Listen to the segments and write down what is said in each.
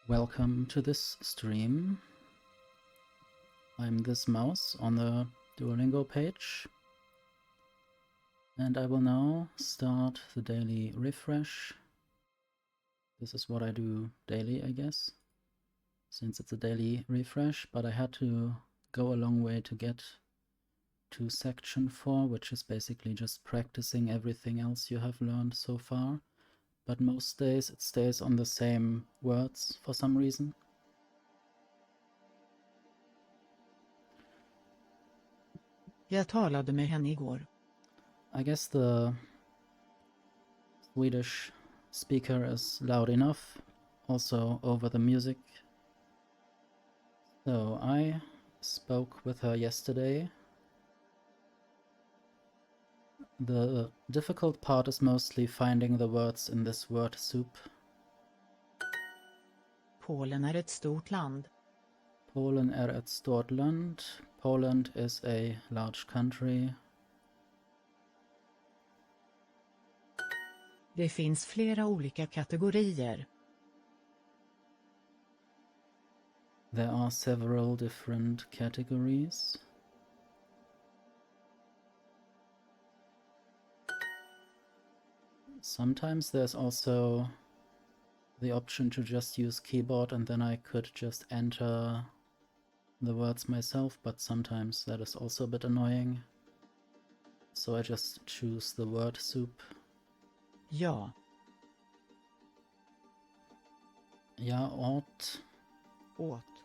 Welcome to this stream. I'm this mouse on the Duolingo page, and I will now start the daily refresh. This is what I do daily, I guess, since it's a daily refresh, but I had to go a long way to get to section 4, which is basically just practicing everything else you have learned so far. But most days it stays on the same words for some reason. Jag talade med henne igår. I guess the Swedish speaker is loud enough, also over the music. So I spoke with her yesterday. The difficult part is mostly finding the words in this word soup. Polen är ett stort land. Polen är ett stort land. Poland is a large country. Det finns flera olika kategorier. There are several different categories. Sometimes there's also the option to just use keyboard and then I could just enter the words myself, but sometimes that is also a bit annoying. So I just choose the word soup. Ja. Jag åt Åt.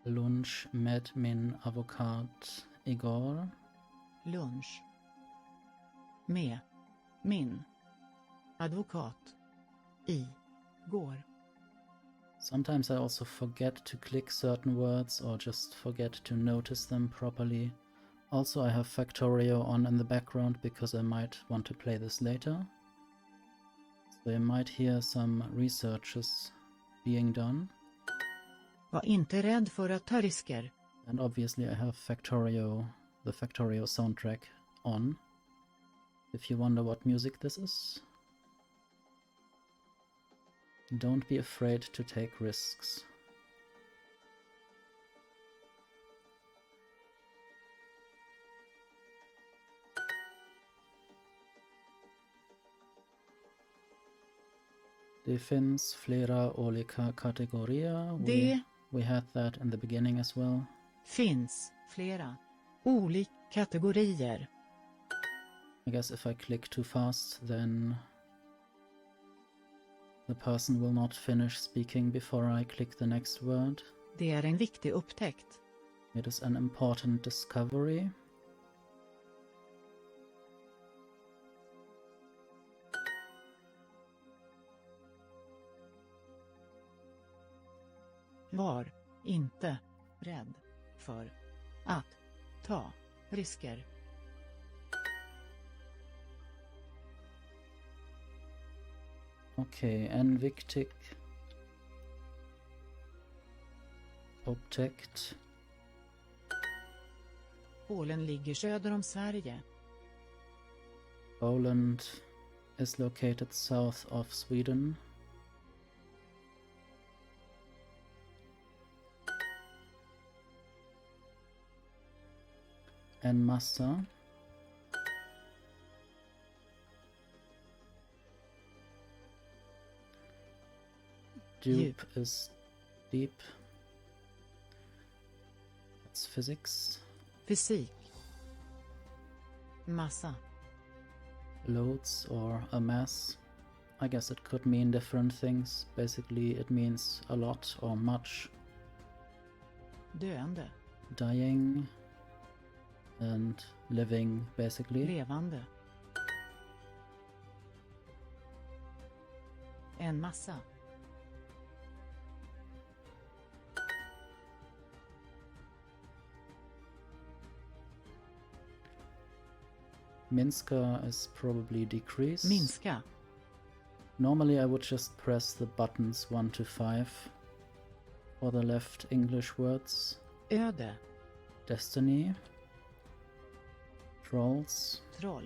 lunch med min advokat igår. Lunch. Med. Min. Advokat. Går. Sometimes I also forget to click certain words or just forget to notice them properly. Also, I have Factorio on in the background because I might want to play this later. So you might hear some researches being done. Var inte rädd för att ta risker. And obviously I have Factorio, the Factorio soundtrack on. If you wonder what music this is. Don't be afraid to take risks. Det finns flera olika kategorier. We had that in the beginning as well. Finns flera olika kategorier. I guess if I click too fast, then the person will not finish speaking before I click the next word. Det är en viktig upptäckt. It is an important discovery. Var inte rädd för att ta risker. Okay, en viktig upptäckt. Polen ligger söder om Sverige. Poland is located south of Sweden. En massa. Djup is deep. That's physics. Fysik. Massa. Loads or a mass. I guess it could mean different things. Basically it means a lot or much. Döende. Dying and living, basically. Levande. En massa. Minska is probably decrease. Minska. Normally I would just press the buttons 1 to 5 for the left English words. Öde. Destiny. Trolls. Troll.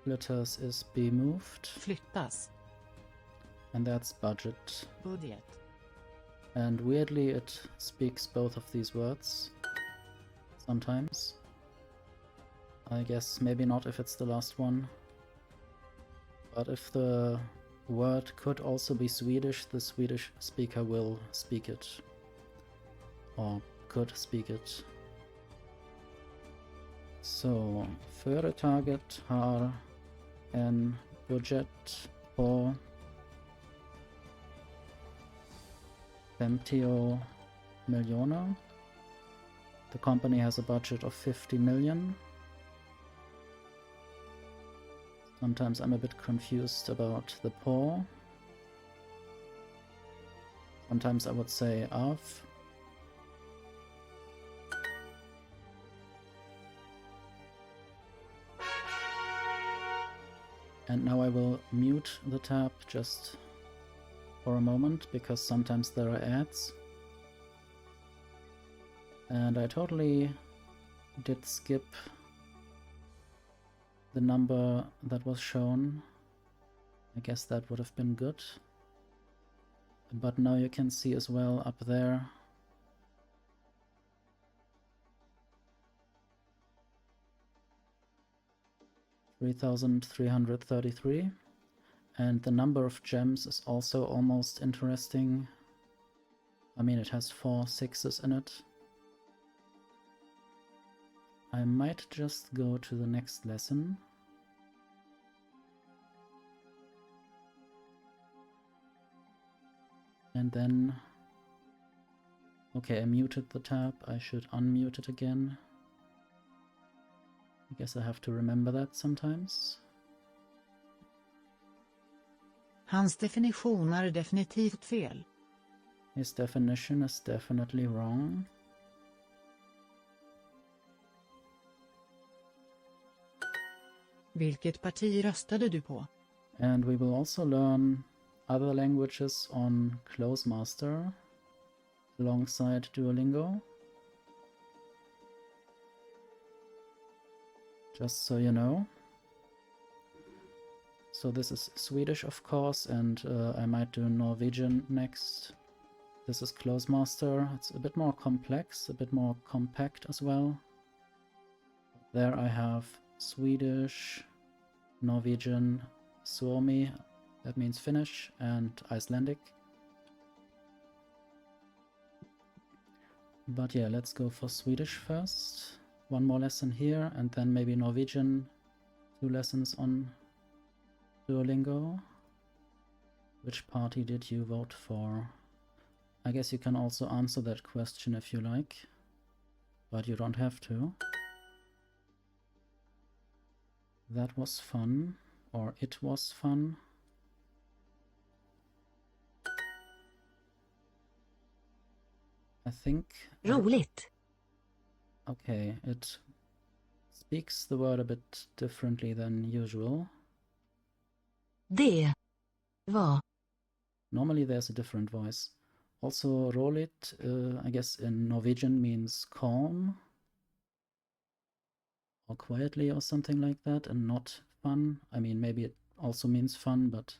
Letters is be moved. Flyttas. and that's budget. budget, And weirdly it speaks both of these words sometimes. I guess maybe not if it's the last one. But if the word could also be Swedish, the Swedish speaker will speak it. Or could speak it. Så företaget har en budget på 50 miljoner. The company has a budget of 50 million. Sometimes I'm a bit confused about the på. Sometimes I would say av. And now I will mute the tab just for a moment, because sometimes there are ads. And I totally did skip the number that was shown. I guess that would have been good. But now you can see as well up there $3,333, and the number of gems is also almost interesting. I mean, it has 4 6s in it. I might just go to the next lesson. And then, okay, I muted the tab, I should unmute it again. I guess I have to remember that sometimes. Hans definition är definitivt fel. His definition is definitely wrong. Vilket parti röstade du på? And we will also learn other languages on Clozemaster alongside Duolingo. Just so you know. So this is Swedish, of course, and I might do Norwegian next. This is Clozemaster. It's a bit more complex, a bit more compact as well. There I have Swedish, Norwegian, Suomi, that means Finnish, and Icelandic. But yeah, let's go for Swedish first. One more lesson here, and then maybe Norwegian, 2 lessons on Duolingo. Which party did you vote for? I guess you can also answer that question if you like, but you don't have to. That was fun, or it was fun. I think... Roligt. Okay, it speaks the word a bit differently than usual. Det var Normally there's a different voice. Also, roligt, I guess in Norwegian means calm or quietly or something like that, and not fun. I mean, maybe it also means fun, but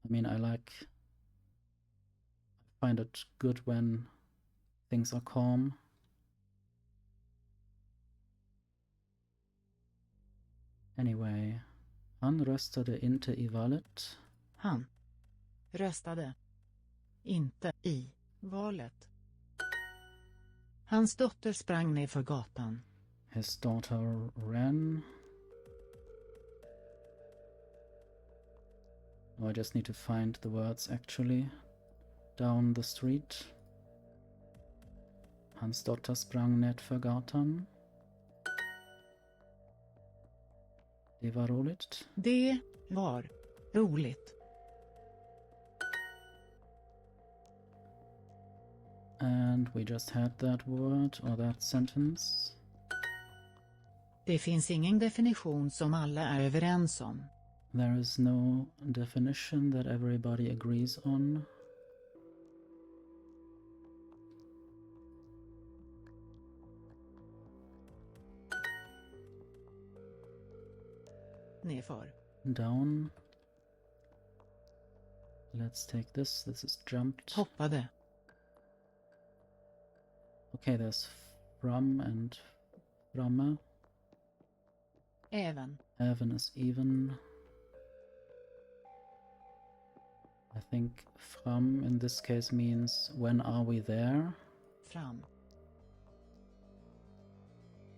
I mean, I find it good when things are calm. Anyway, han röstade inte i valet. Han röstade inte i valet. Hans dotter sprang ner för gatan. His daughter ran. Oh, I just need to find the words actually. Down the street. Hans dotter sprang nedför gatan. Det var roligt. Det var roligt. And we just had that word or that sentence. Det finns ingen definition som alla är överens om. There is no definition that everybody agrees on. Nedför. Down. Let's take this. This is jumped. Hoppade. Okay, there's from and framme. Även. Even is even. I think from in this case means when are we there? Fram.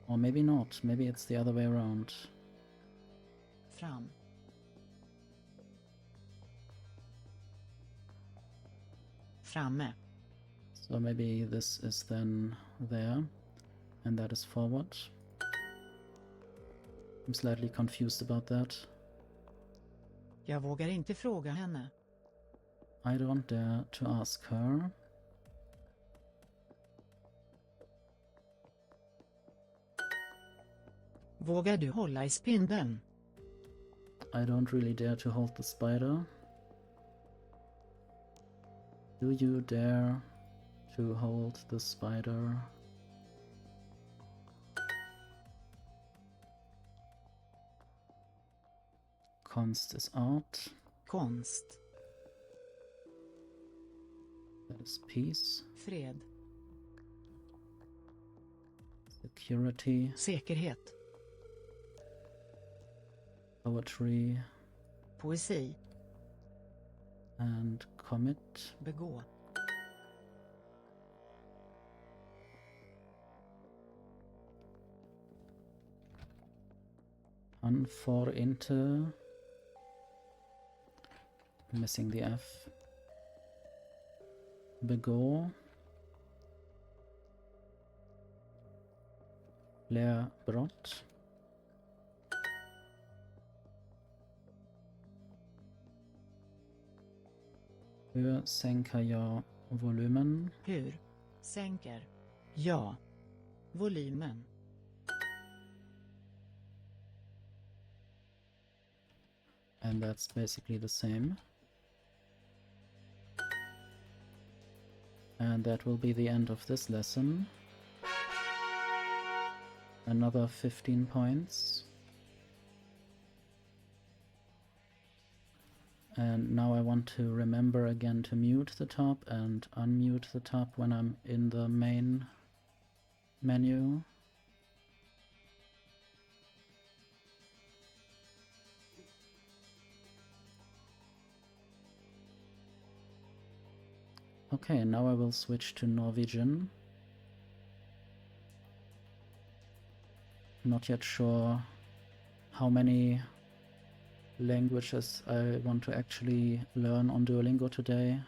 Or maybe not. Maybe it's the other way around. Fram. Framme. So maybe this is then there, and that is forward. I'm slightly confused about that. Jag vågar inte fråga henne. I don't dare to ask her. Vågar du hålla i spindeln? I don't really dare to hold the spider. Do you dare to hold the spider? Konst is art. Konst. That is peace. Fred. Security. Säkerhet. Poetry. Poesi. And commit. Begå. Han får inte. Missing the F. Begå. Fler brott. Hur sänker jag volymen? Hur? Sänker. Ja. Volymen. And that's basically the same. And that will be the end of this lesson. Another 15 points. And now I want to remember again to mute the top and unmute the top when I'm in the main menu. Okay, now I will switch to Norwegian. Not yet sure how many languages I want to actually learn on Duolingo today.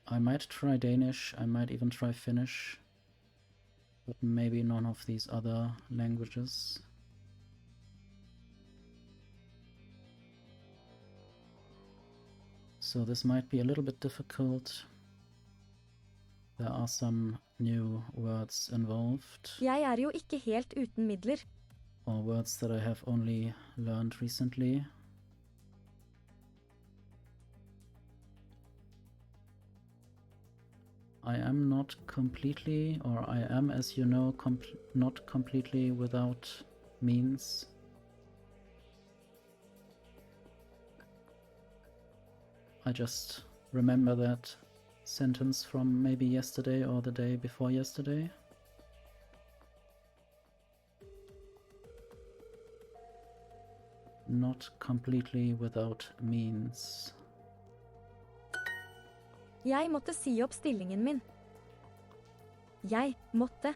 I might try Danish, I might even try Finnish, but maybe none of these other languages. So this might be a little bit difficult. There are some new words involved. Jeg jo ikke helt uten midler. Or words that I have only learned recently. I am not completely, or I am, as you know, not completely without means. I just remember that sentence from maybe yesterday or the day before yesterday. Not completely without means. Jeg måtte si opp stillingen min. Jeg måtte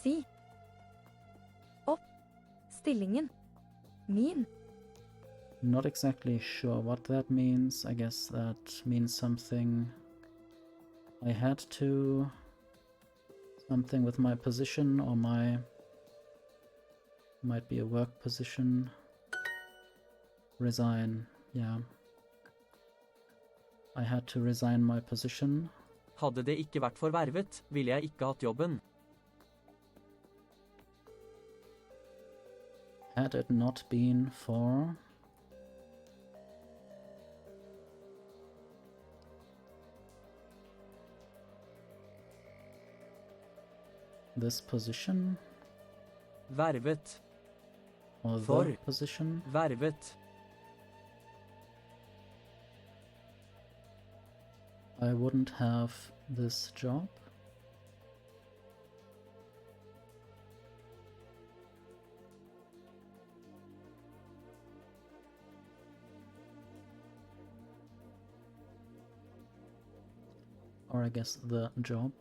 si opp stillingen min. Not exactly sure what that means. I guess that means something I had to, something with my position, or might be a work position. Resign, yeah. I had to resign my position. Hadde det ikke vært for vervet, ville jeg ikke hatt jobben. Had it not been for... this position? Vervet. Or For. the position? Vervet. I wouldn't have this job. Or I guess the job.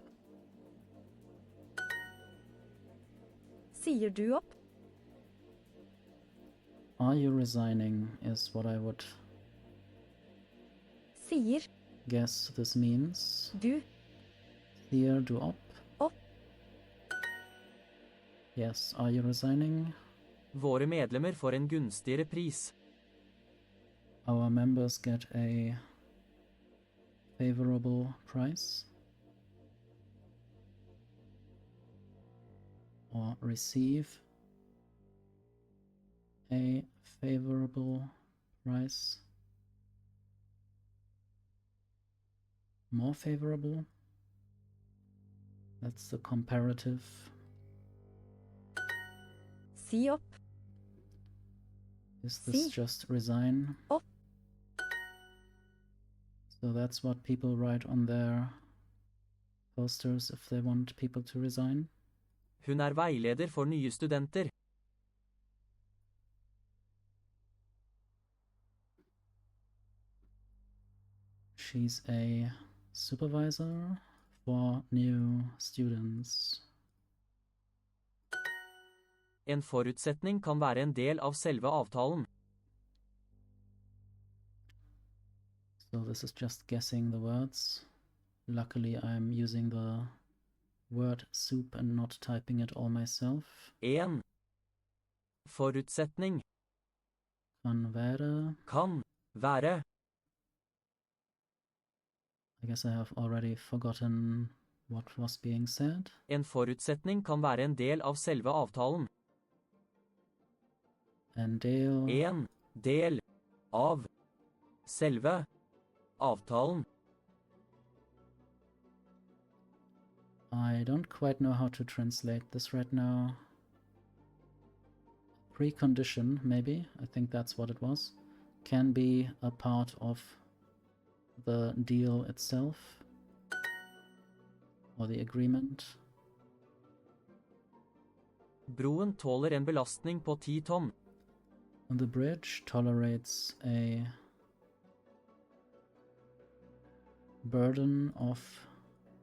Sier du opp? Are you resigning is what I would Sier guess this means. du Sier du opp? opp? Yes, are you resigning? Våre medlemmer får en gunstigere pris. Our members get a favorable price. Or receive a favorable price. More favorable. That's the comparative. Si opp? Is this Si. just resign? Opp. So that's what people write on their posters if they want people to resign. Hun er veileder for nye studenter. She's a supervisor for new students. En forutsetning kan være en del av selve avtalen. So this is just guessing the words. Luckily I'm using the word soup and not typing it all myself. En forutsetning Kan være. kan være. I guess I have already forgotten what was being said. En forutsetning kan være en del av selve avtalen. En del. En del av selve avtalen. I don't quite know how to translate this right now. Precondition, maybe. I think that's what it was. Can be a part of the deal itself. Or the agreement. Broen tåler en belastning på 10 tonn. The bridge tolerates a burden of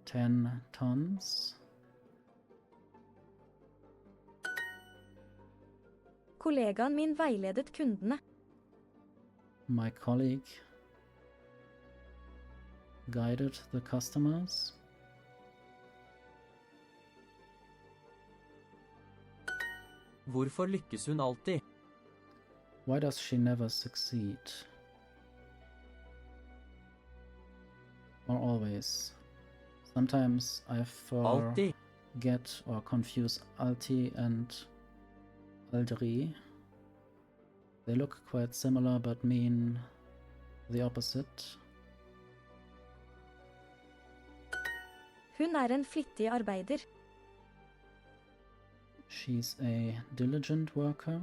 10 tons. Kollegaen min veiledet kundene. My colleague guided the customers. Hvorfor lykkes hun alltid? Why does she never succeed? Or always? Sometimes I Alltid. forget or confuse alti and aldri. They look quite similar but mean the opposite. Hun er en flittig arbeider. She's a diligent worker.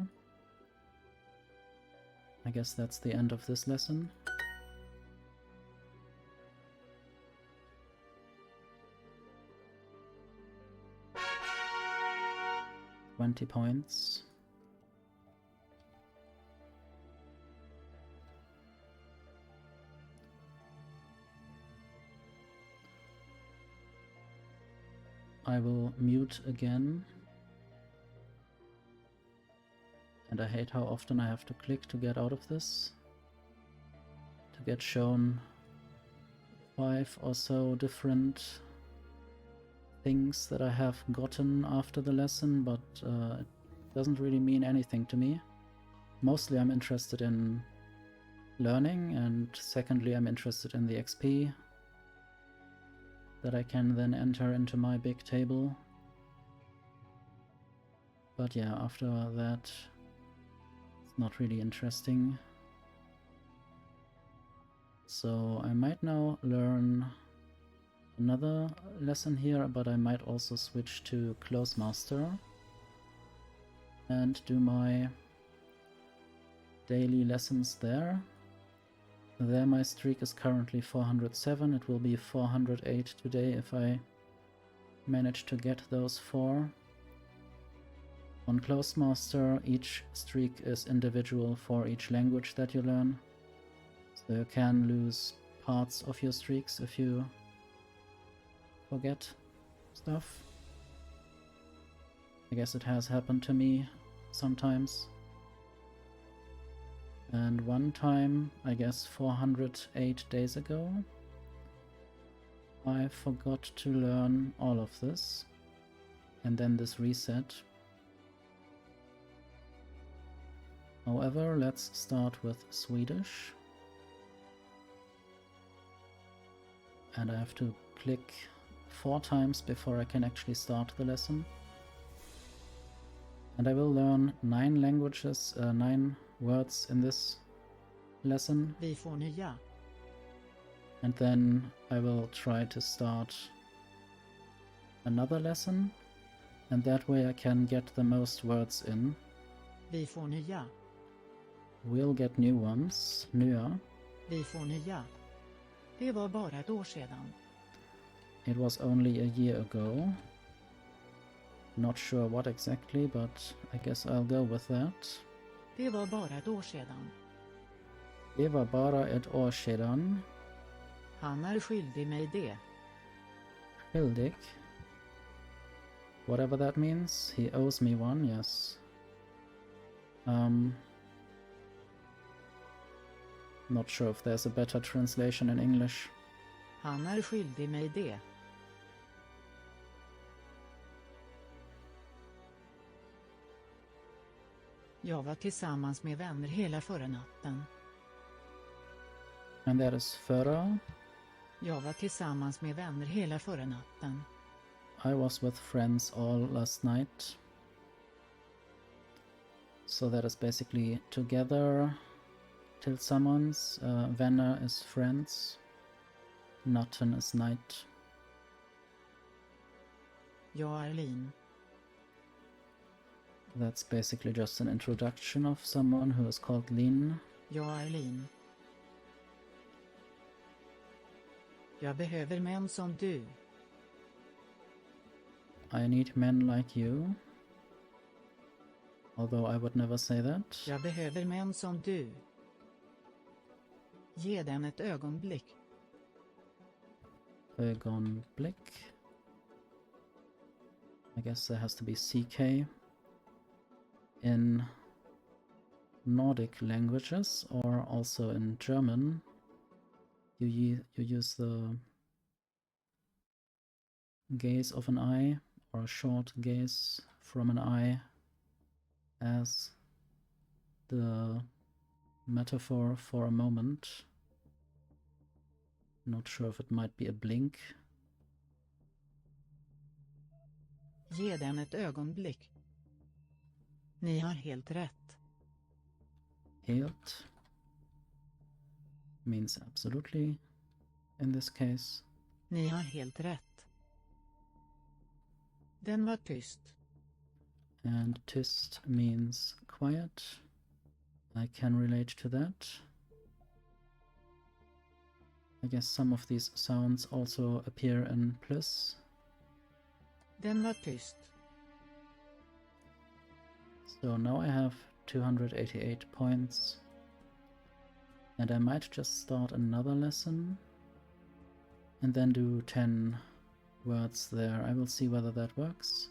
I guess that's the end of this lesson. $20 points. I will mute again. And I hate how often I have to click to get out of this. To get shown 5 or so different things that I have gotten after the lesson, but it doesn't really mean anything to me. Mostly I'm interested in learning, and secondly I'm interested in the XP that I can then enter into my big table. But yeah, after that it's not really interesting. So I might now learn another lesson here, but I might also switch to Clozemaster and do my daily lessons there. There my streak is currently 407. It will be 408 today if I manage to get those 4. On Clozemaster, each streak is individual for each language that you learn. So you can lose parts of your streaks if you forget stuff. I guess it has happened to me sometimes. And one time, I guess 408 days ago, I forgot to learn all of this. And then this reset. However, let's start with Swedish. And I have to click 4 times before I can actually start the lesson. And I will learn 9 languages, 9 words in this lesson. Vi får nya. And then I will try to start another lesson. And that way I can get the most words in. Vi får nya. We'll get new ones. Nya. Vi får nya. Det var bara ett år sedan. It was only a year ago. Not sure what exactly, but I guess I'll go with that. Det var bara ett år sedan. Det var bara ett år sedan. Han är skyldig mig det. Skyldig. Whatever that means. He owes me one, yes. Not sure if there's a better translation in English. Han är skyldig mig det. Jag var tillsammans med vänner hela förra natten. And that is förra. Jag var tillsammans med vänner hela förra natten. I was with friends all last night. So that is basically together tillsammans. Vänner is friends. Natten is night. Jag är Lin. That's basically just an introduction of someone who is called Lin. Jag är Lin. Jag behöver män som du. I need men like you. Although I would never say that. Jag behöver män som du. Ge dem ett ögonblick. Ögonblick. I guess there has to be CK. In Nordic languages, or also in German, you use the gaze of an eye, or a short gaze from an eye, as the metaphor for a moment. Not sure if it might be a blink. Ge dem ett ögonblick. Ni har helt rätt. Helt means absolutely in this case. Ni har helt rätt. Den var tyst. And tyst means quiet. I can relate to that. I guess some of these sounds also appear in plus. Den var tyst. So now I have 288 points. And I might just start another lesson and then do 10 words there. I will see whether that works.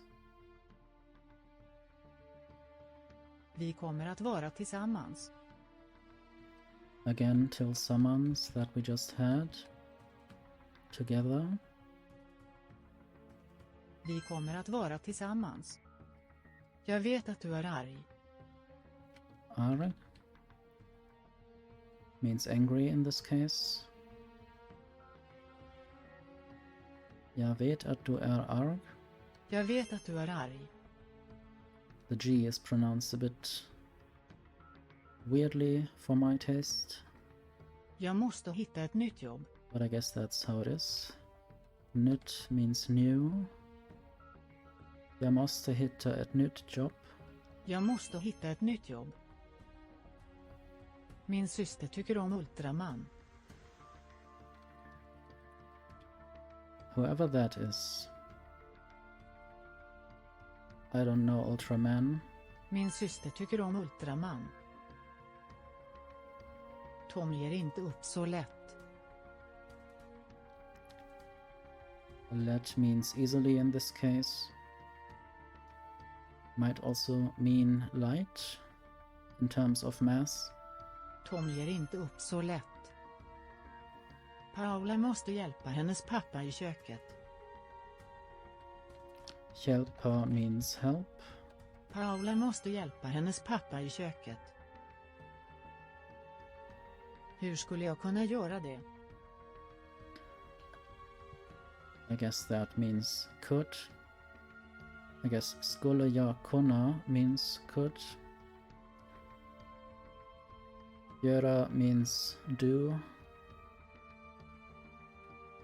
Vi kommer att vara tillsammans. Again, till summons that we just had. Together. Vi kommer att vara tillsammans. Jag vet att du är arg. Arg means angry in this case. Jag vet att du är arg. Jag vet att du är arg. The G is pronounced a bit weirdly for my taste. Jag måste hitta ett nytt jobb. But I guess that's how it is. Nytt means new. Jag måste hitta ett nytt jobb. Jag måste hitta ett nytt jobb. Min syster tycker om Ultraman. Whoever that is. I don't know Ultraman. Min syster tycker om Ultraman. Tom ger inte upp så lätt. Let means easily in this case. Might also mean light in terms of mass. Tom ger inte upp så lätt. Paula måste hjälpa hennes pappa i köket. Hjälpa means help. Paula måste hjälpa hennes pappa i köket. Hur skulle jag kunna göra det? I guess that means could. I guess skulle jag kunna means could. Göra means do.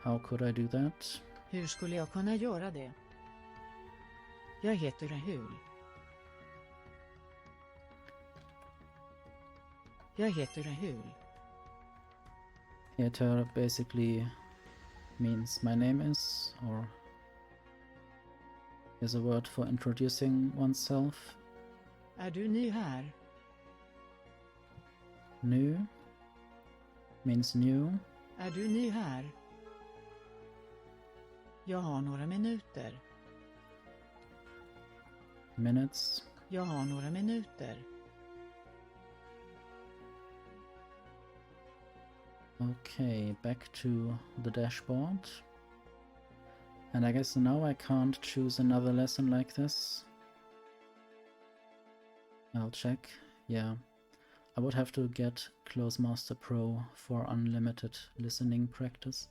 How could I do that? Hur skulle jag kunna göra det? Jag heter Rahul. Jag heter Rahul. Heter basically means my name is, or is a word for introducing oneself. Är du ny här? New means new. Är du ny här? Jag har några minuter. Minutes. Jag har några minuter. Okay, back to the dashboard. And I guess now I can't choose another lesson like this. I'll check. Yeah. I would have to get Clozemaster Pro for unlimited listening practice.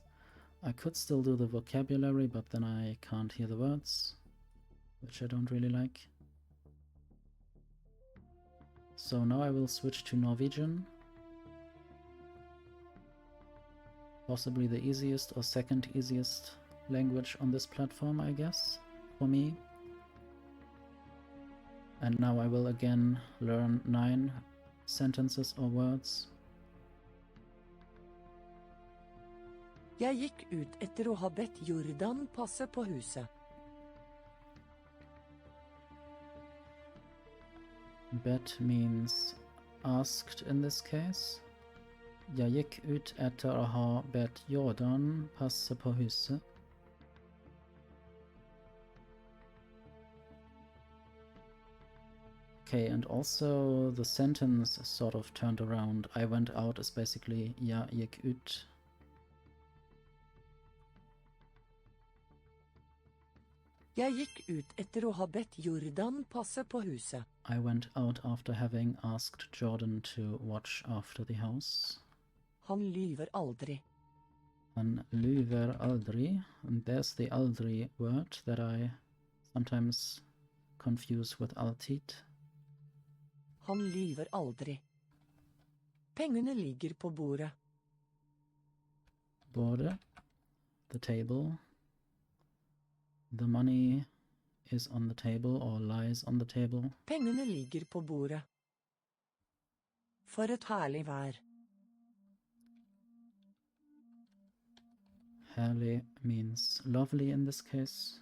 I could still do the vocabulary, but then I can't hear the words, which I don't really like. So now I will switch to Norwegian. Possibly the easiest or second easiest language on this platform, I guess, for me. And now I will again learn 9 sentences or words. Jeg gikk ut etter å ha bedt Jordan passe på huset. Bet means asked in this case. Jeg gikk ut etter å ha bedt Jordan passe på huset. Okay, and also the sentence sort of turned around. I went out is basically jeg gikk ut. Jeg gikk ut etter å ha bedt Jordan passe på huset. I went out after having asked Jordan to watch after the house. Han lyver aldri. Han lyver aldri. And there's the aldri word that I sometimes confuse with alltid. Han lyver aldri. Pengene ligger på bordet. Bordet. The table. The money is on the table or lies on the table. Pengene ligger på bordet. For et herlig vær. Herlig means lovely in this case.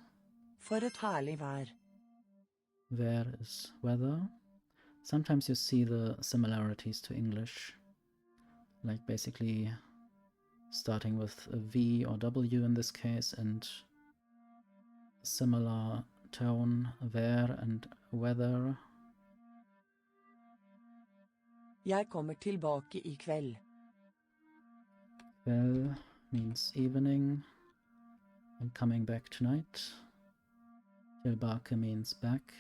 For et herlig vær. Where is weather? Sometimes you see the similarities to English. Like basically starting with a V or W in this case and similar tone, where and weather. Jeg kommer tilbake i kveld. Well means evening. I'm coming back tonight. Tilbake means back.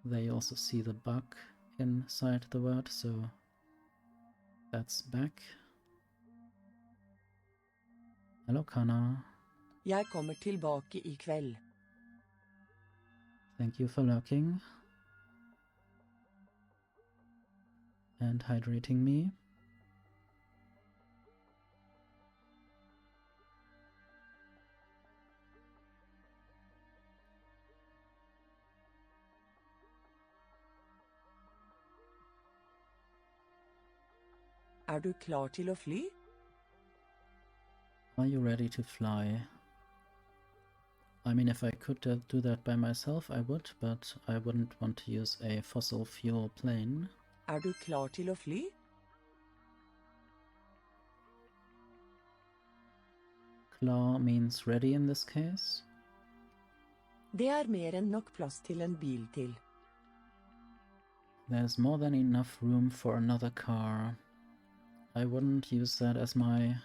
They also see the bak inside the word, so that's back. Hello, Kana. Jeg kommer tilbake i kveld. Thank you for lurking and hydrating me. Er du klar til å fly? Are you ready to fly? I mean, if I could do that by myself, I would, but I wouldn't want to use a fossil fuel plane. Du klar til å fly? Klar means ready in this case. Det mer enn nok plass til en bil til. There's more than enough room for another car. I wouldn't use that as my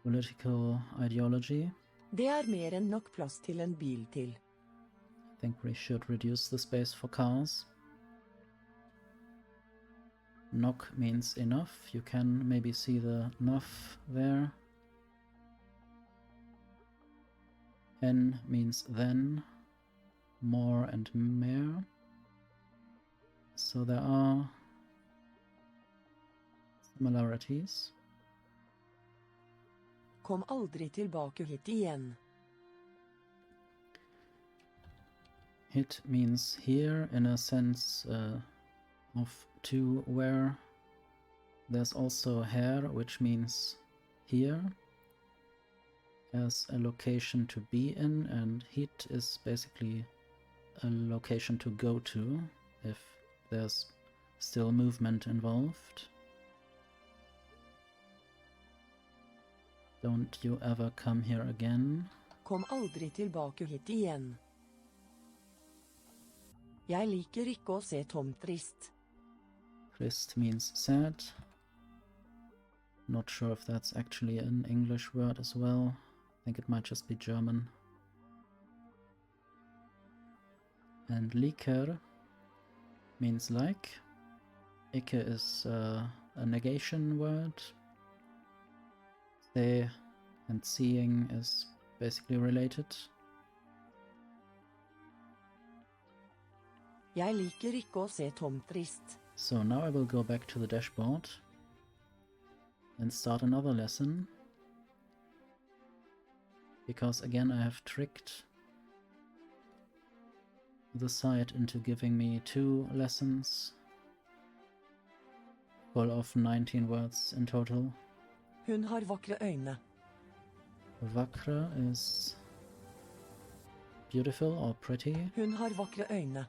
political ideology. Det mer enn nok plass til en bil til. I think we should reduce the space for cars. Nok means enough. You can maybe see the enough there. En means then, more and mer. So there are similarities. Kom aldri tilbake hit igjen. Hit means here in a sense of to where. There's also her, which means here as a location to be in, and hit is basically a location to go to if there's still movement involved. Don't you ever come here again. Kom aldri tilbake hit igjen. Jeg liker ikke å se Tom trist. Trist means sad. Not sure if that's actually an English word as well. I think it might just be German. And liker means like. Ikke is a negation word. Se and seeing is basically related. Jeg liker ikke å se Tom trist. So now I will go back to the dashboard and start another lesson. Because again I have tricked the site into giving me 2 lessons full of 19 words in total. Hun har vakre øyne. Vakre is beautiful or pretty. Hun har vakre øyne.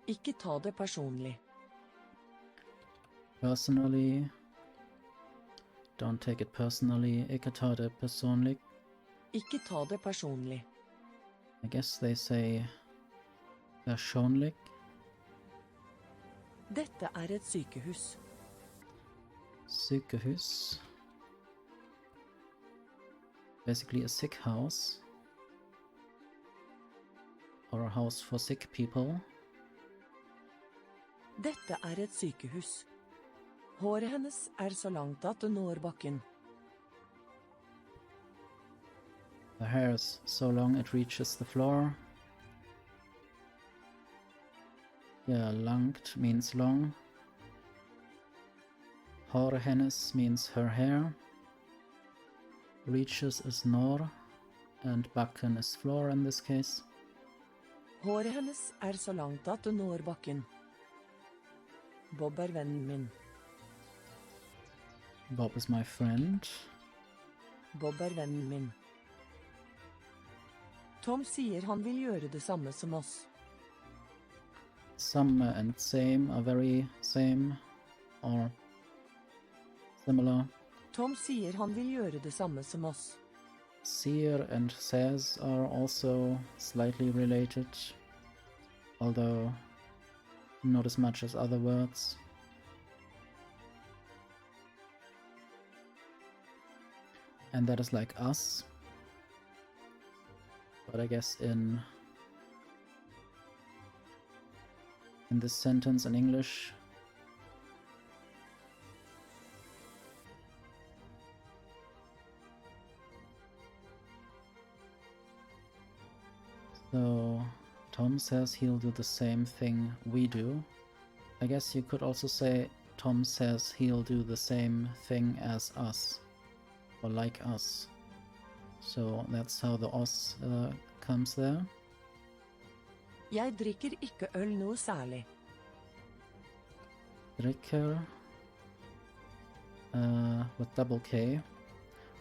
Ikke ta det personlig. Personally, don't take it personally. Ikke ta det personlig. Ikke ta det personlig. I guess they say personlig. Dette et sykehus. Sykehus. Basically a sick house. Or a house for sick people. Dette et sykehus. Håret hennes så langt at det når bakken. The hair is so long it reaches the floor. Yeah, langt means long. Håret hennes means her hair. Reaches is når, and bakken is floor in this case. Håret hennes så langt at det når bakken. Bob vennen min. Bob is my friend. Bob vennen min. Tom sier han vil gjøre det samme som oss. Some and same are very same or similar. Tom sier han vil gjøre det samme som oss. Seer and says are also slightly related, although not as much as other words. And that is like us. But I guess in this sentence in English, so Tom says he'll do the same thing we do. I guess you could also say Tom says he'll do the same thing as us, or like us. So that's how the os comes there. Jeg drikker ikke øl noe særlig. Drikker with double K.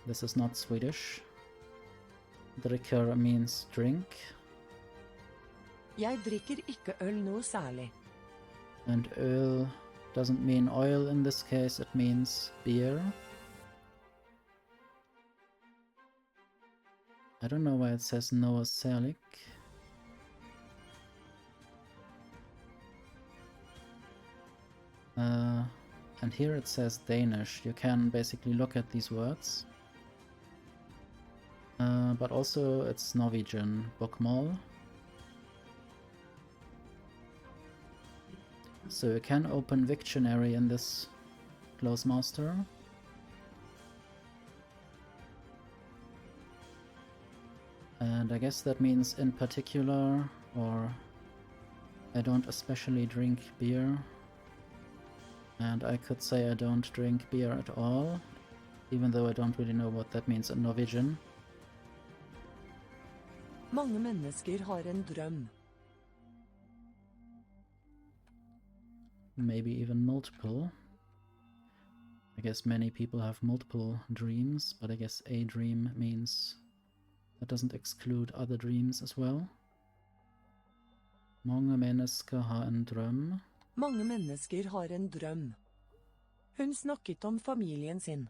This is not Swedish. Drikker means drink, Jeg drikker ikke øl noe særlig. and öl doesn't mean oil in this case, it means beer. I don't know why it says Noah Selig. And here it says Danish. You can basically look at these words. But also it's Norwegian, bokmål. So you can open Wiktionary in this Clozemaster. And I guess that means in particular, or I don't especially drink beer. And I could say I don't drink beer at all, even though I don't really know what that means in Norwegian. Mange mennesker har en drøm. Maybe even multiple. I guess many people have multiple dreams, but I guess a dream means that doesn't exclude other dreams as well. Mange mennesker har en drøm. Mange mennesker har en drøm. Hun snakket om familien sin.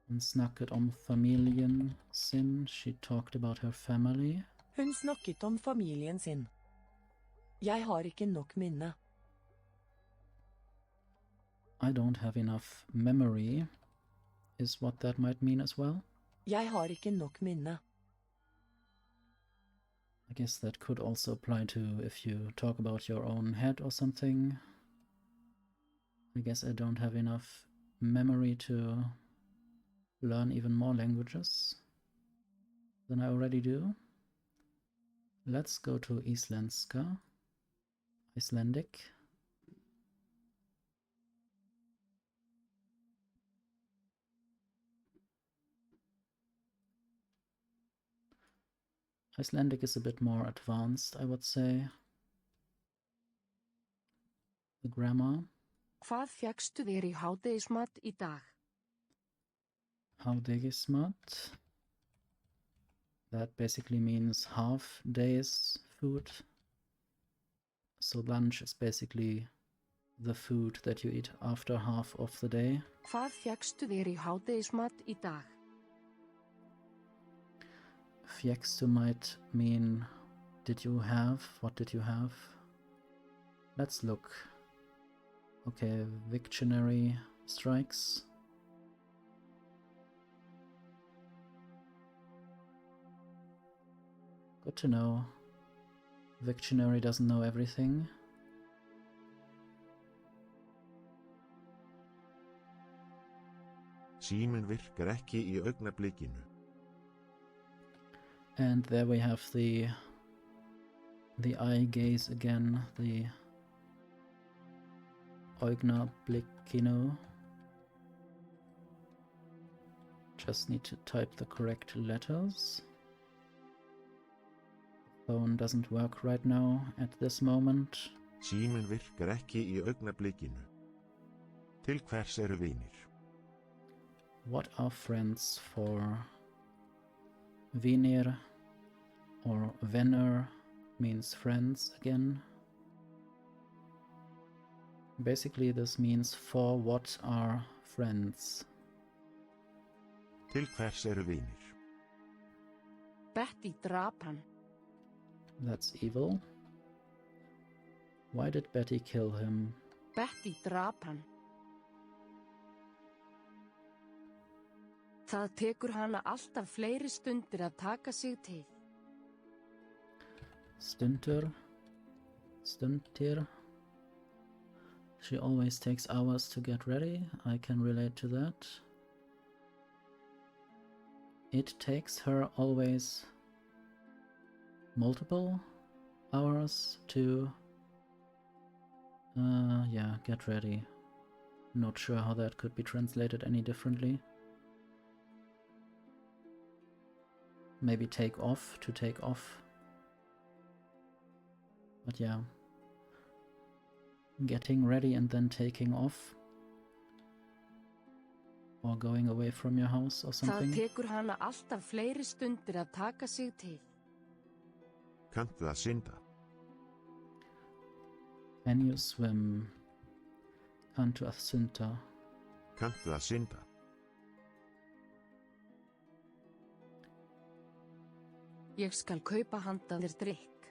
Hun snakket om familien sin. She talked about her family. Hun snakket om familien sin. Jeg har ikke nok minne. I don't have enough memory, is what that might mean as well. Jeg har ikke nok minne. I guess that could also apply to if you talk about your own head or something. I guess I don't have enough memory to learn even more languages than I already do. Let's go to Islandska, Icelandic. Icelandic is a bit more advanced, I would say. The grammar. Hvað fékkstu þér í hádegismat í dag? Hádegismat. That basically means half day's food. So lunch is basically the food that you eat after half of the day. Hvað fékkstu þér í hádegismat í dag? Fjekstu might mean did you have? What did you have? Let's look. Okay, Wiktionary strikes. Good to know. Wiktionary doesn't know everything. Síminn virkar ekki í augnablikinu. And there we have the eye gaze again, the augnablikinu. Just need to type the correct letters. Phone doesn't work right now at this moment. Síminn virkar ekki í augnablikinu. Til hvers eru vinir? What are friends for? Vinir or venner means friends again. Basically this means for what are friends. Til hvers eru vinir? Betty drap hann. That's evil. Why did Betty kill him? Betty drap hann. Það tekur hana alltaf fleiri stundir að taka sig til. Stundir. She always takes hours to get ready. I can relate to that. It takes her always multiple hours to get ready. Not sure how that could be translated any differently. Maybe take off, to take off. But yeah. Getting ready and then taking off. or going away from your house or Það something. tekur hana alltaf fleiri stundir að taka sig til. Kanntu að synda? Can you swim? Kanntu að synda? Kanntu að synda? Ég skal kaupa handa þér drykk.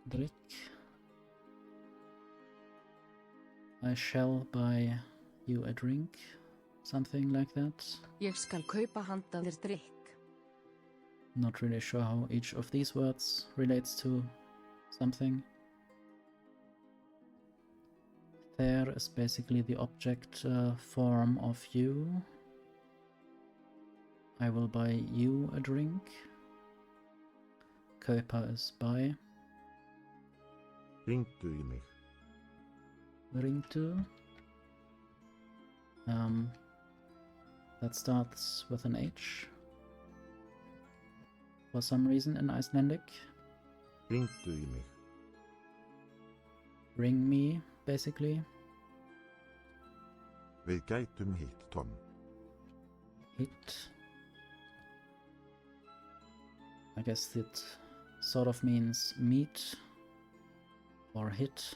Drink. I shall buy you a drink. Something like that. Ég skal kaupa handa þér drykk. Not really sure how each of these words relates to something. There is basically the object form of you. I will buy you a drink. Kaupa is buy. Hringdu í mig. Ringdu. That starts with an H. For some reason in Icelandic. Hringdu í mig. Ring me, basically. Við gætum hitt Tom. Hit. I guess it sort of means meet or hit.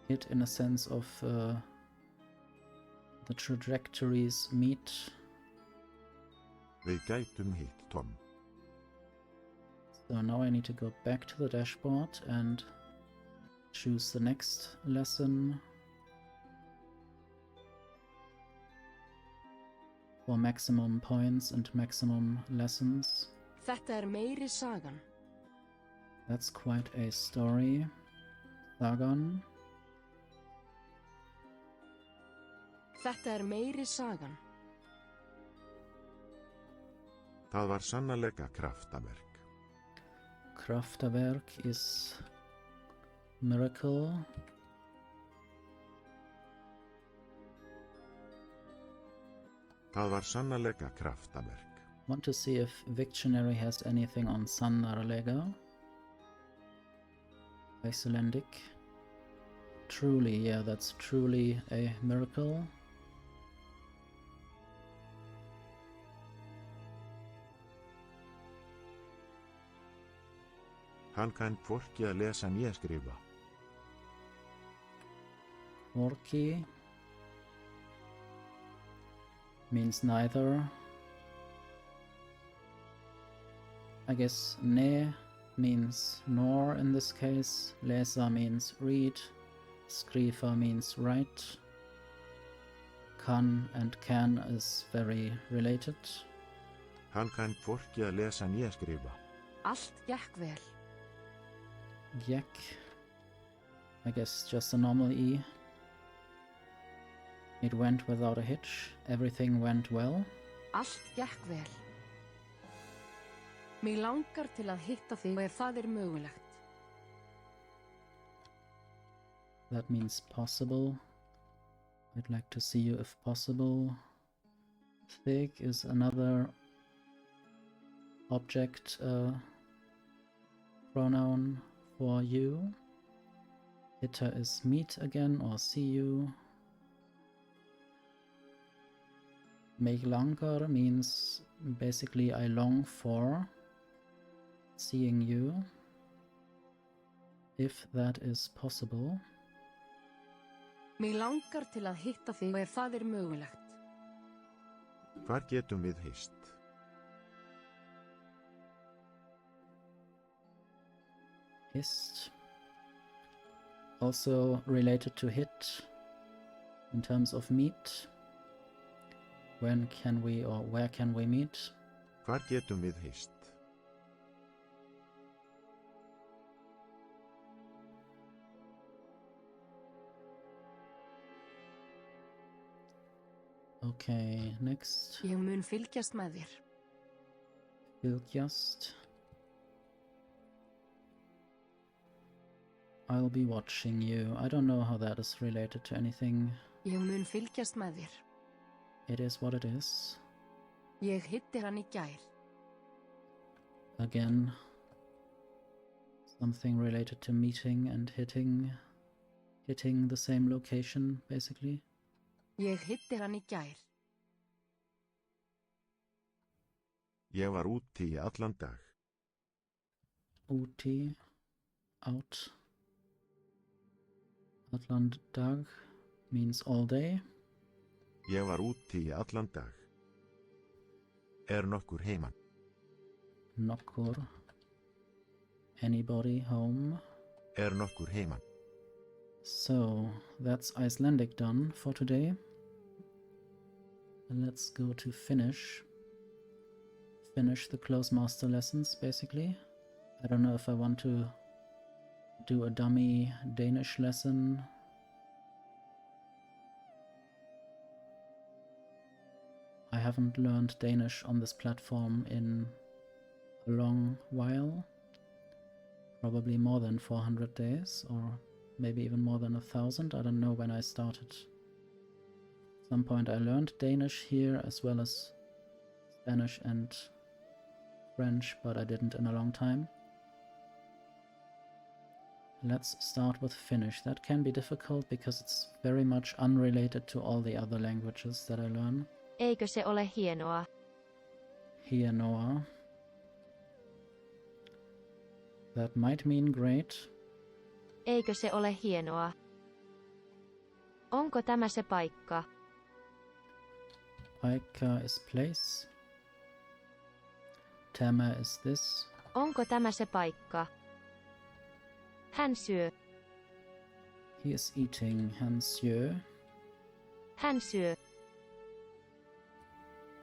Hit in a sense of the trajectories meet. Við gætum hitt Tom. So now I need to go back to the dashboard and choose the next lesson for maximum points and maximum lessons. Þetta meiri sagan. That's quite a story. Sagan. Þetta meiri sagan. Það var sannarlega kraftaverk. Kraftaverk is miracle. Það var sannarlega kraftaverk. Want to see if Victionary has anything on sannarlega. Icelandic. Truly, yeah, that's truly a miracle. Hann kann hvorki að lesa né skrifa. Orki means neither. I guess ne means nor in this case. Lesa means read. Skrifa means write. Kann and can is very related. Hann kann hvorki að lesa né skrifa. Allt gekk vel. Gekk. I guess just a normal E. It went without a hitch. Everything went well. Allt gekk vel. Mig langar til að hitta þig ef það mögulegt. That means possible. I'd like to see you if possible. Thig is another object pronoun for you. Hitta is meet again or see you. Mig langar means basically I long for seeing you, if that is possible. Mig langar til að hitta þig ef það mögulegt. Hvar getum við hist? Hist. Also related to hit in terms of meet. When can we or where can we meet? Hvar getum við hist? Okay, next. Ég mun fylgjast með þér. Fylgjast. I'll be watching you. I don't know how that is related to anything. Ég mun fylgjast með þér. It is what it is. Ég hitti hann í gær. Again, something related to meeting and hitting the same location, basically. Ég hitti hann í gær. Ég var úti í allan dag. Úti, out. Allan dag means all day. Ég var úti í allan dag. Nokkur heiman? Nokkur. Anybody home? Nokkur heiman? So, that's Icelandic done for today. And let's go to Finnish. Finish the Clozemaster lessons, basically. I don't know if I want to do a dummy Danish lesson. I haven't learned Danish on this platform in a long while. Probably more than 400 days, or maybe even more than 1,000. I don't know when I started. At some point I learned Danish here as well as Spanish and French, but I didn't in a long time. Let's start with Finnish. That can be difficult because it's very much unrelated to all the other languages that I learn. Eikö se ole hienoa? Hienoa. That might mean great. Eikö se ole hienoa? Onko tämä se paikka? Paikka is place. Tämä is this. Onko tämä se paikka? Hän syö. He is eating. Hän syö. Hän syö.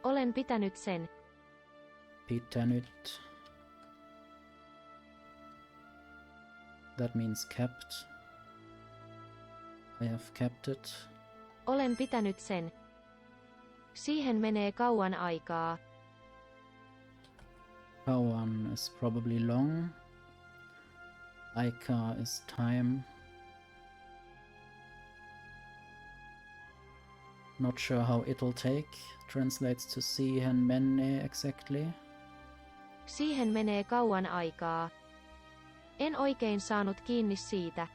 Olen pitänyt sen. Pitänyt. That means kept. I have kept it. Olen pitänyt sen. Siihen menee kauan aikaa. Kauan is probably long. Aika is time. Not sure how it'll take. Translates to siihen mene exactly. Siihen menee kauan aikaa. En oikein saanut kiinni siitä.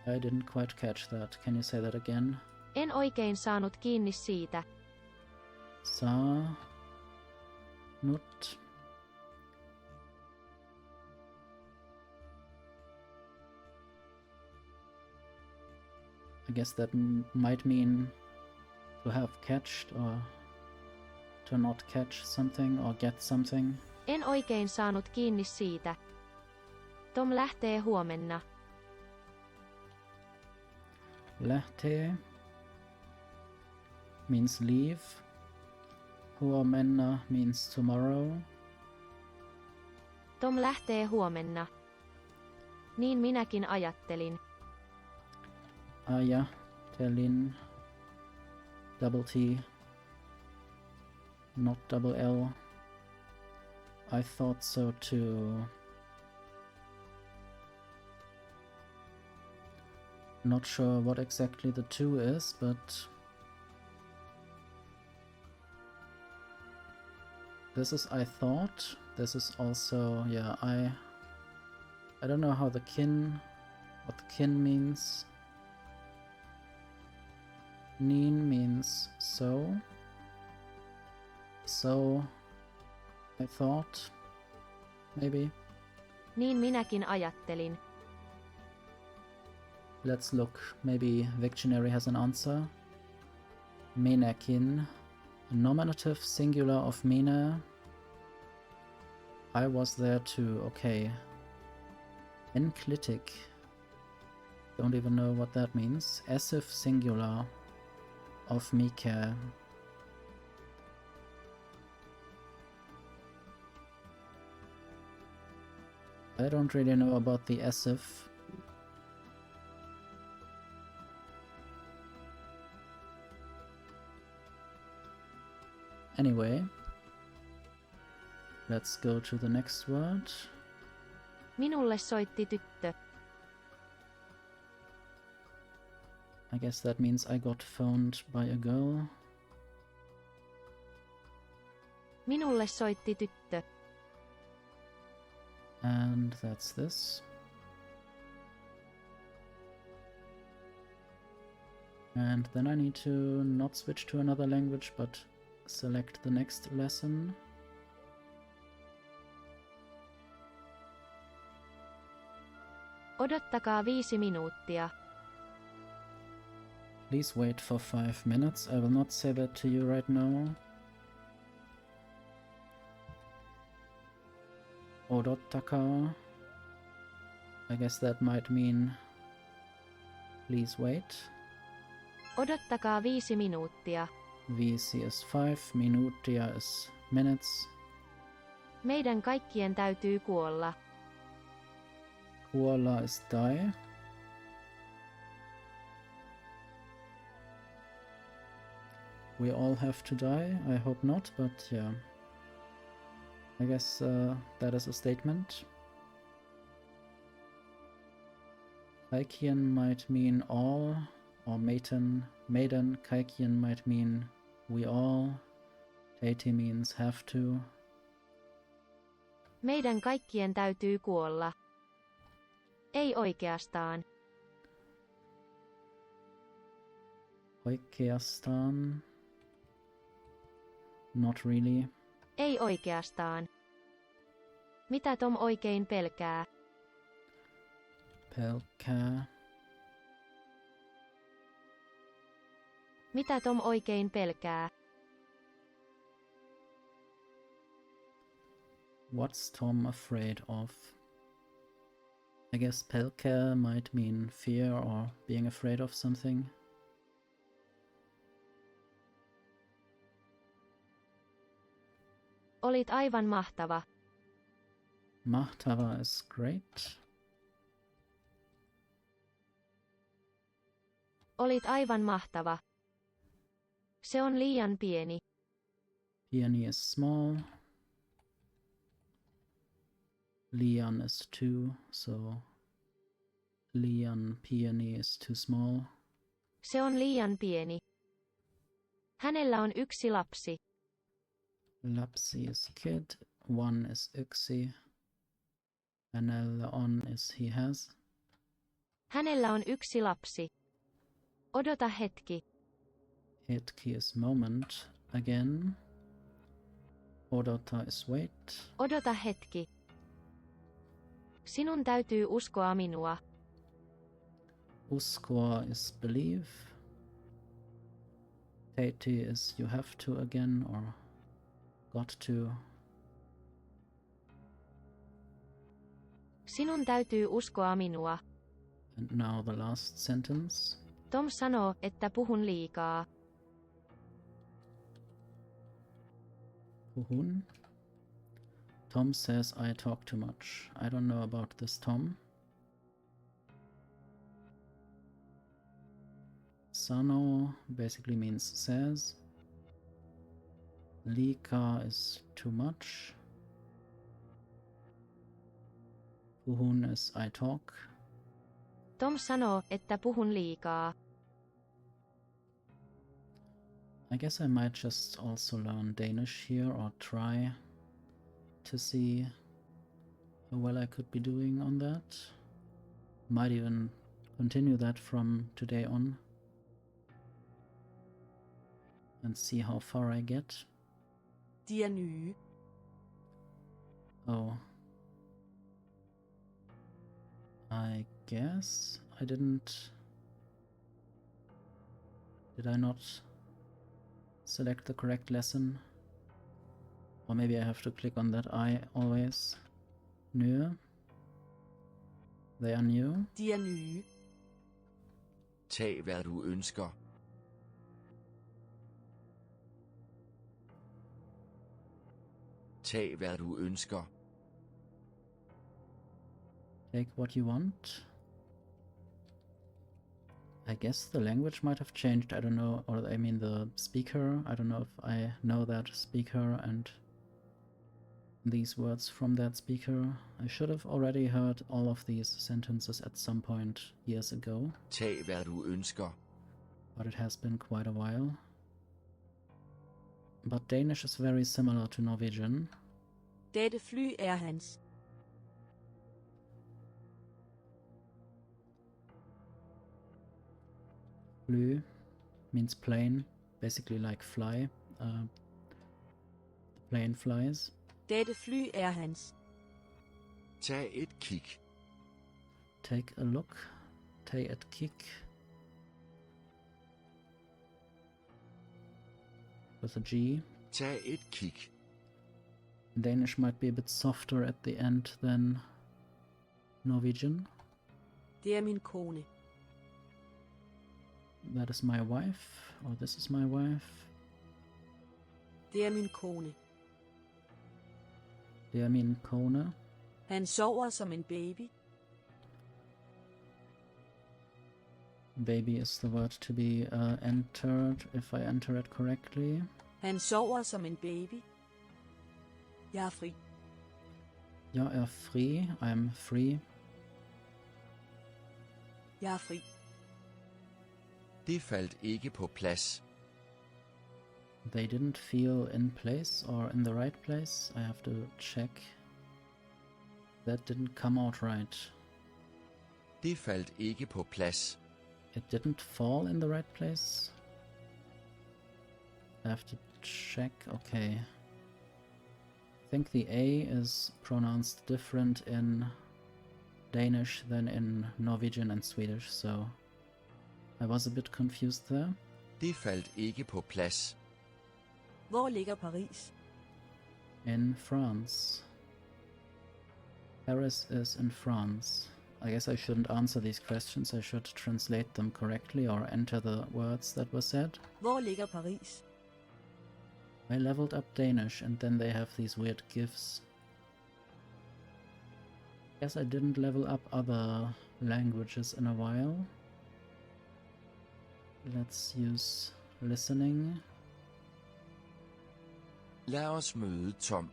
I didn't quite catch that. Can you say that again? En oikein saanut kiinni siitä. Nut. I guess that might mean to have catched or to not catch something or get something. En oikein saanut kiinni siitä. Tom lähtee huomenna. Lähtee means leave. Huomenna means tomorrow. Tom lähtee huomenna. Niin minäkin ajattelin. Ajattelin. Double T. Not double L. I thought so too. Not sure what exactly the two is, but this is I thought. This is also, yeah, I don't know how what the kin means. Niin means so. So, I thought, maybe. Niin minäkin ajattelin. Let's look. Maybe Victionary has an answer. Minäkin. Nominative singular of minä. I was there too. Okay. Enclitic. Don't even know what that means. Essive singular of mikä. I don't really know about the essive. Anyway, let's go to the next word. Minulle soitti tyttö. I guess that means I got phoned by a girl. Minulle soitti tyttö. And that's this. And then I need to not switch to another language, but select the next lesson. Odottakaa 5 minuuttia. Please wait for 5 minutes. I will not say that to you right now. Odottakaa. I guess that might mean please wait. Odottakaa 5 minuuttia. 5 is 5, minuuttia is minutes. Meidän kaikkien täytyy kuolla. Kuolla is die. We all have to die? I hope not, but yeah. I guess that is a statement. Kaikien might mean all, or maiden kaikien might mean we all. Teiti means have to. Meidän kaikkien täytyy kuolla. Ei oikeastaan. Oikeastaan. Not really. Ei oikeastaan. Mitä Tom oikein pelkää? Pelkää. Mitä Tom oikein pelkää? What's Tom afraid of? I guess pelkää might mean fear or being afraid of something. Olit aivan mahtava. Mahtava is great. Olit aivan mahtava. Se on liian pieni. Pieni is small. Liian is too, so liian pieni is too small. Se on liian pieni. Hänellä on 1 lapsi. Lapsi is kid. 1 is yksi. Hänellä on is he has. Hänellä on 1 lapsi. Odota hetki. Hetki is moment. Again. Odota is wait. Odota hetki. Sinun täytyy uskoa minua. Uskoa is believe. Teiti is you have to again or got to. Sinun täytyy uskoa minua. And now the last sentence. Tom sanoo, että puhun liikaa. Puhun. Tom says I talk too much. I don't know about this Tom. Sano basically means says. Liikaa is too much. Puhun is I talk. Tom sanoo, että puhun liikaa. I guess I might just also learn Danish here or try to see how well I could be doing on that. Might even continue that from today on and see how far I get. De er nye. Oh. I guess I didn't... Did I not select the correct lesson? Or maybe I have to click on that I always. Nye. They are new. De er nye. Tag hvad du ønsker. Tag hvad du ønsker. Take what you want. I guess the language might have changed, I don't know, or I mean the speaker. I don't know if I know that speaker and these words from that speaker. I should have already heard all of these sentences at some point years ago. Tag hvad du ønsker. But it has been quite a while. But Danish is very similar to Norwegian. Dette fly er hans. Fly. means plane, basically like fly. The plane flies. Dette fly er hans. Tag et kig. Take a look. Take a kick. With a G. Tag et kig. Danish might be a bit softer at the end than Norwegian. Det er min kone. That is my wife, or this is my wife. Det er min kone. Det er min kone. Han sover som en baby. Baby is the word to be entered, if I enter it correctly. Han sover som en baby. Jeg er fri. Jeg er fri. I am free. Jeg er fri. Det faldt ikke på plads. They didn't feel in place or in the right place. I have to check. That didn't come out right. Det faldt ikke på plads. It didn't fall in the right place. I have to check. Okay. I think the A is pronounced different in Danish than in Norwegian and Swedish, so I was a bit confused there. Det faldt ikke på plads. Hvor ligger Paris? In France. Paris is in France. I guess I shouldn't answer these questions. I should translate them correctly or enter the words that were said. Hvor ligger Paris? I leveled up Danish and then they have these weird gifs. Guess I didn't level up other languages in a while. Let's use listening. Lad os møde Tom.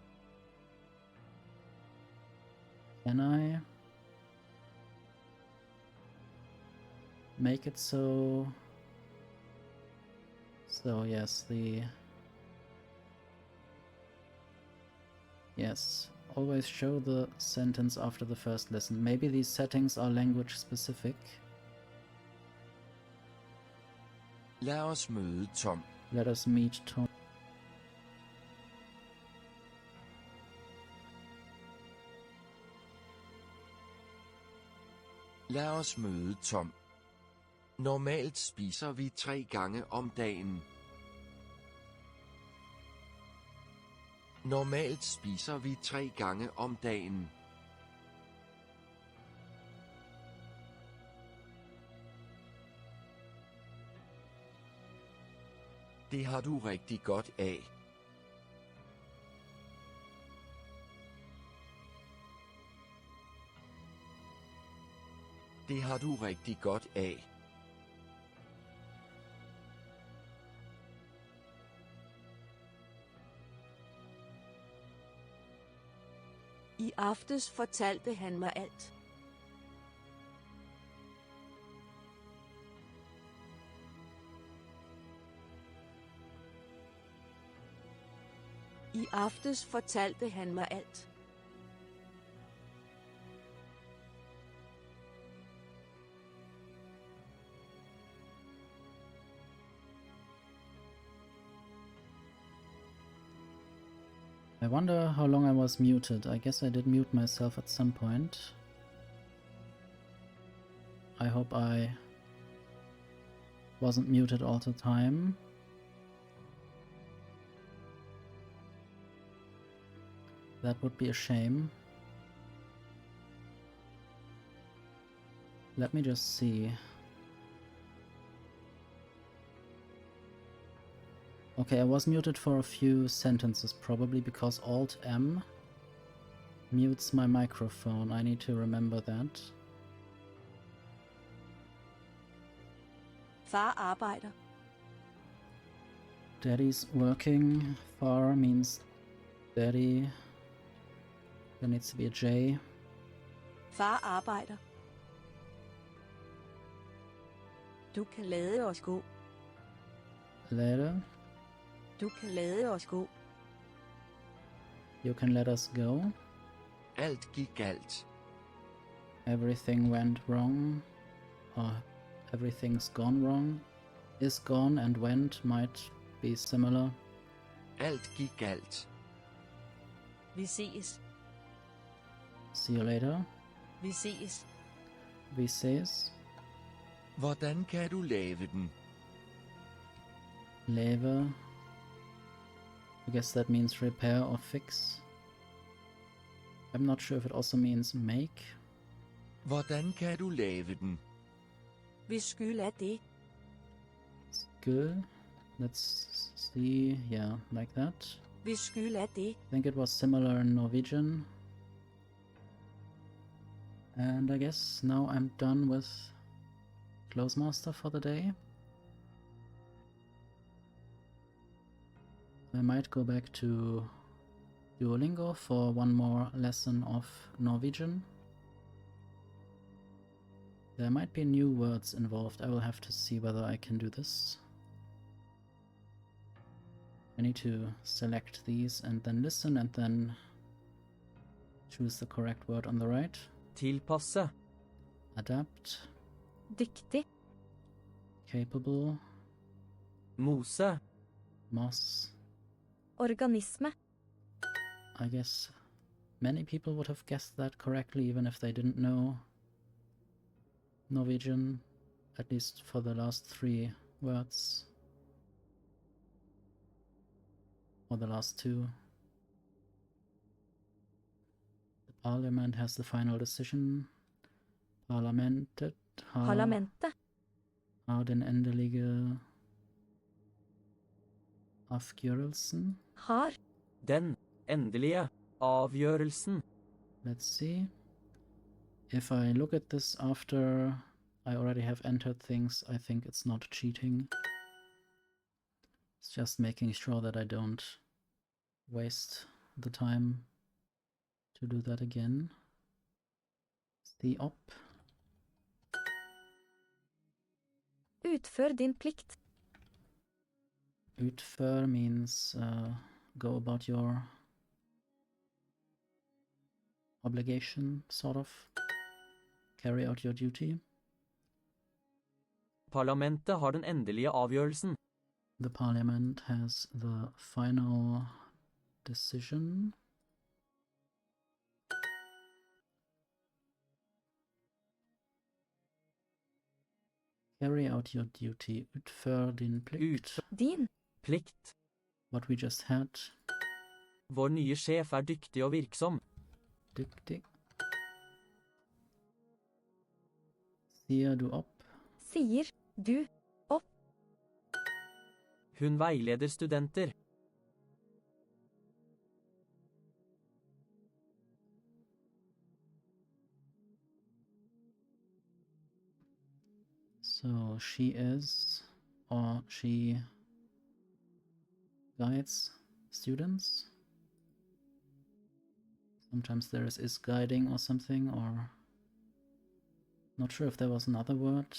Can I make it so yes, always show the sentence after the first listen. Maybe these settings are language specific. Lad os møde Tom. Let us meet Tom. Lad os møde Tom. Normalt spiser vi 3 gange om dagen. Normalt spiser vi 3 gange om dagen. Det har du rigtig godt af. Det har du rigtig godt af. I aftes fortalte han mig alt. I aftes fortalte han mig alt. I wonder how long I was muted. I guess I did mute myself at some point. I hope I wasn't muted all the time. That would be a shame. Let me just see. Okay, I was muted for a few sentences, probably because Alt-M mutes my microphone. I need to remember that. Far arbejder. Daddy's working. Far means daddy. There needs to be a J. Far arbejder. Du kan lade os gå. Later. Du kan lade os gå. You can let us go. Alt gik galt. Everything went wrong. Or everything's gone wrong. Is gone and went might be similar. Alt gik galt. Vi ses. See you later. Vi ses. Vi ses. Hvordan kan du lave den? Leve. I guess that means repair or fix. I'm not sure if it also means make. Hvordan kan du lave den? Hvis skyld er det. Skill. Let's see. Yeah, like that. Hvis skyld er det. I think it was similar in Norwegian. And I guess now I'm done with Clozemaster for the day. I might go back to Duolingo for one more lesson of Norwegian. There might be new words involved. I will have to see whether I can do this. I need to select these and then listen and then choose the correct word on the right. Tilpasse. Adapt. Dyktig. Capable. Mose. Moss. Organisme. I guess many people would have guessed that correctly even if they didn't know Norwegian, at least for the last 3 words. Or the last 2. The parliament has the final decision. Parlamentet Parlamentet. har den endelige avgjørelsen. Har. Den endelige avgjørelsen. Let's see. If I look at this after I already have entered things, I think it's not cheating. It's just making sure that I don't waste the time to do that again. The op. Utfør din plikt. Utfør means go about your obligation, sort of. Carry out your duty. Parlamentet har den endelige avgjørelsen. The parliament has the final decision. Carry out your duty. Utfør din plikt. Din. Plikt. What we just had. Vår nye sjef er dyktig og virksom. Dyktig. Sier du opp? Sier du opp. Hun veileder studenter. So she is, or she guides students. Sometimes there is guiding or something, or not sure if there was another word.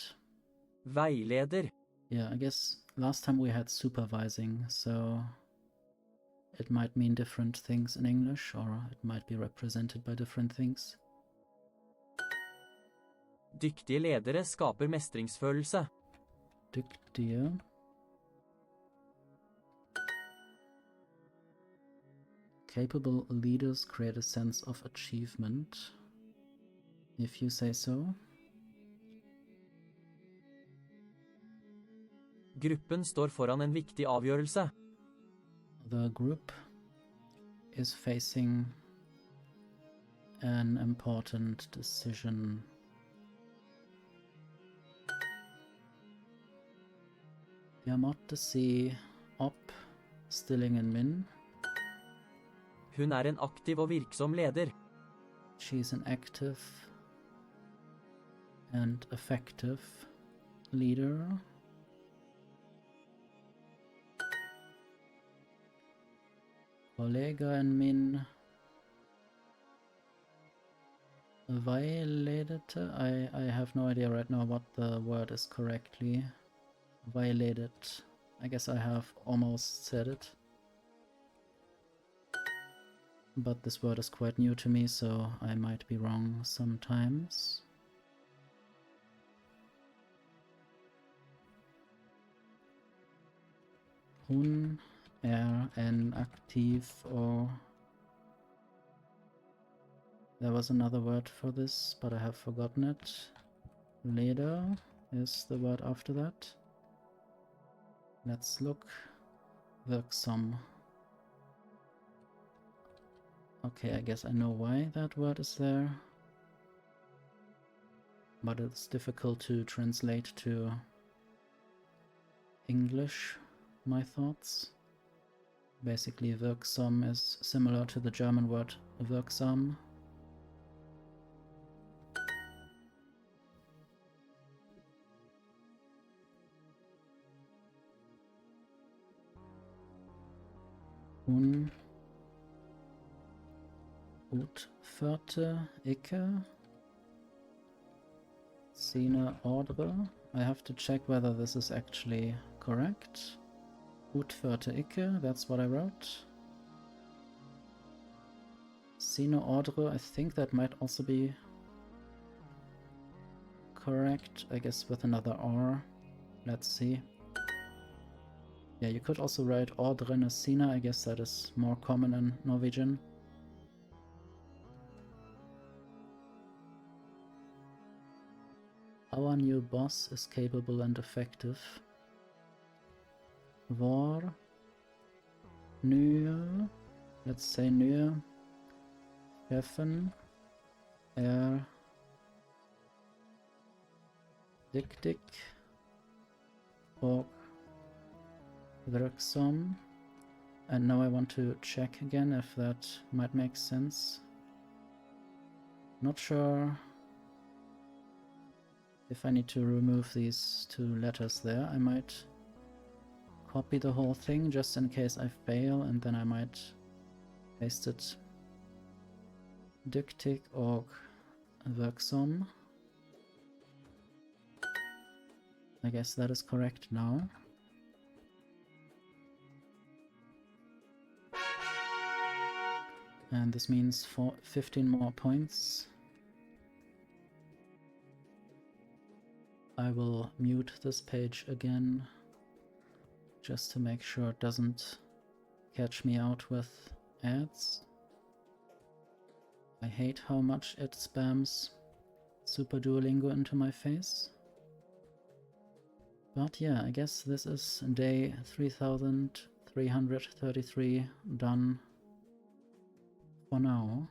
Veileder. Yeah, I guess last time we had supervising, so it might mean different things in English, or it might be represented by different things. Dyktige ledere skaper mestringsfølelse. Dyktige. Capable leaders create a sense of achievement, if you say so. Gruppen står foran en viktig avgjørelse. The group is facing an important decision. Jeg måtte si opp stillingen min. Hun er en aktiv og virksom leder. She's an active and effective leader. Kollegaen min veiledete. I have no idea right now what the word is correctly. Veiledet. I guess I have almost said it. But this word is quite new to me, so I might be wrong sometimes. en aktiv, or there was another word for this, but I have forgotten it. Leder is the word after that. Let's look. Wirksam. Okay, I guess I know why that word is there, but it's difficult to translate to English, my thoughts. Basically, wirksam is similar to the German word wirksam. Utførte ikke sine ordre. I have to check whether this is actually correct. Utførte ikke, that's what I wrote. Sine ordre, I think that might also be correct, I guess with another R. Let's see. Yeah, you could also write ordrene sine, I guess that is more common in Norwegian. Our new boss is capable and effective. Vår nye, let's say nye, sjefen dyktig og virksom. And now I want to check again if that might make sense. Not sure if I need to remove these two letters there. I might copy the whole thing just in case I fail, and then I might paste it. Dyktig og virksom. I guess that is correct now. And this means 15 more points. I will mute this page again, just to make sure it doesn't catch me out with ads. I hate how much it spams Super Duolingo into my face. But yeah, I guess this is day 3333 done for now.